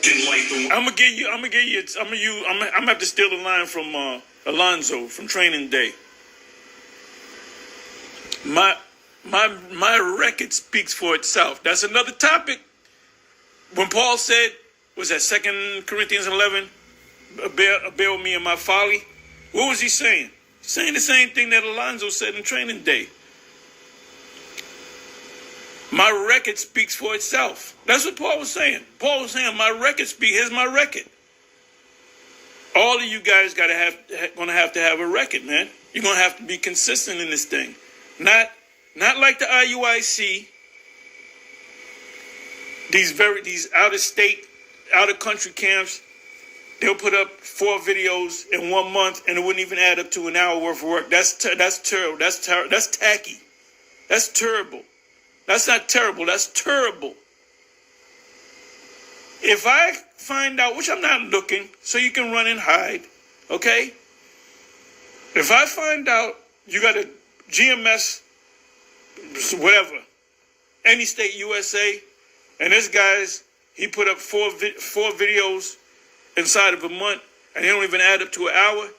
I'm gonna have to steal a line from Alonzo from Training Day. My record speaks for itself. That's another topic. When Paul said, was that 2 Corinthians 11, bear with me in my folly? What was he saying? Saying the same thing that Alonzo said in Training Day. My record speaks for itself. That's what Paul was saying. Paul was saying, my record speaks. Here's my record. All of you guys gonna have to have a record, man. You're gonna have to be consistent in this thing. Not like the IUIC. These out of state, out of country camps. They'll put up 4 videos in 1 month, and it wouldn't even add up to an hour worth of work. That's terrible. That's tacky. That's terrible. That's not terrible. That's terrible. If I find out, which I'm not looking, so you can run and hide, okay? If I find out you got a GMS, whatever, any state USA, and this guy's, he put up 4 videos inside of a month, and they don't even add up to an hour,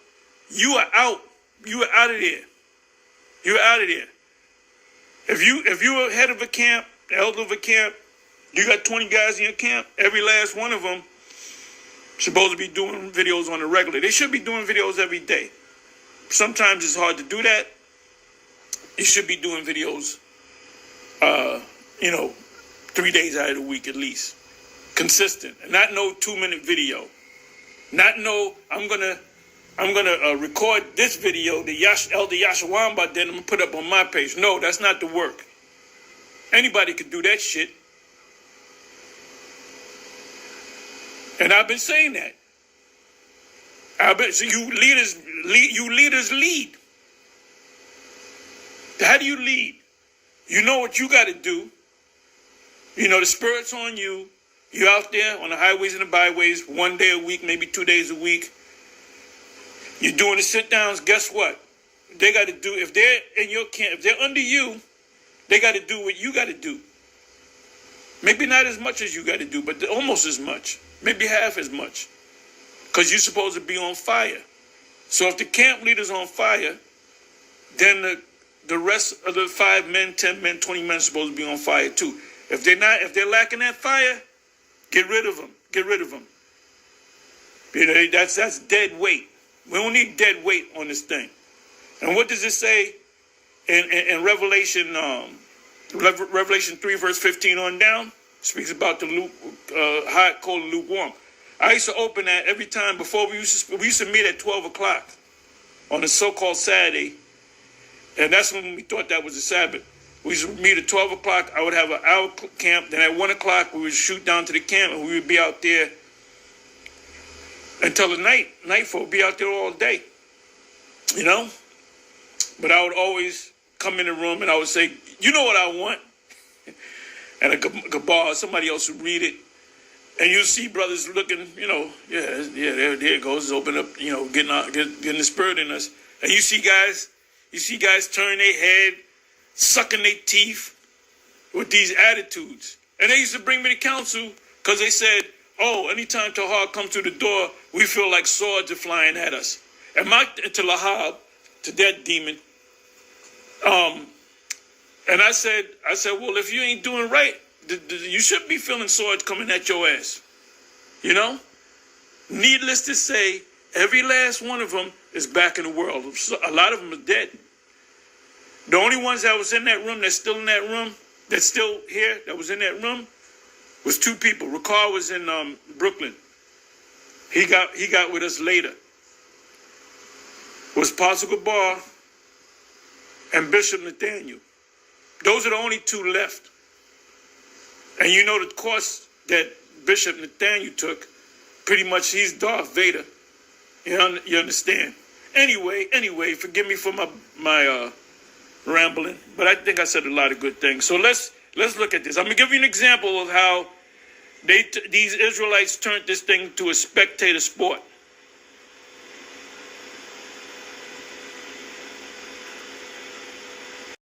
you are out. You are out of there. You're out of there. If you are head of a camp, the elder of a camp, you got 20 guys in your camp, every last one of them supposed to be doing videos on the regular. They should be doing videos every day. Sometimes it's hard to do that. You should be doing videos, 3 days out of the week at least. Consistent. Not no 2-minute video. Not no, I'm gonna record this video, the Elder Yashawamba, then I'm gonna put up on my page. No, that's not the work. Anybody could do that shit. And I've been saying that. So you leaders lead. How do you lead? You know what you got to do. You know the Spirit's on you. You're out there on the highways and the byways 1 day a week, maybe 2 days a week. You're doing the sit downs. Guess what? They got to do, if they're in your camp, if they're under you, they got to do what you got to do. Maybe not as much as you got to do, but almost as much. Maybe half as much. Because you're supposed to be on fire. So if the camp leader's on fire, then the rest of the 5 men, 10 men, 20 men are supposed to be on fire too. If they're lacking that fire, get rid of them. Get rid of them. You know, that's dead weight. We don't need dead weight on this thing. And what does it say in Revelation? Revelation 3 verse 15 on down speaks about the hot, cold, and lukewarm. I used to open that every time before we used to meet at 12 o'clock on a so-called Saturday. And that's when we thought that was the Sabbath. We used to meet at 12 o'clock. I would have an hour camp. Then at 1 o'clock, we would shoot down to the camp, and we would be out there until the nightfall. Be out there all day, you know? But I would always come in the room, and I would say, you know what I want? And a gabar, somebody else would read it. And you see brothers looking, there it goes, open up, getting the Spirit in us. And you see guys turn their head, sucking their teeth with these attitudes. And they used to bring me to council because they said, anytime Tahar comes through the door, we feel like swords are flying at us. And to Lahab, to that demon, and I said, well, if you ain't doing right, you should be feeling swords coming at your ass. You know? Needless to say, every last one of them is back in the world. A lot of them are dead. The only ones that was in that room, that's still in that room, that's still here, that was in that room, was 2 people. Ricard was in Brooklyn. He got with us later. Was Pastor Gabar and Bishop Nathaniel. Those are the only 2 left. And you know the course that Bishop Nathaniel took, pretty much he's Darth Vader. You understand? Anyway, forgive me for my rambling, but I think I said a lot of good things. So let's look at this. I'm going to give you an example of how these Israelites turned this thing to a spectator sport.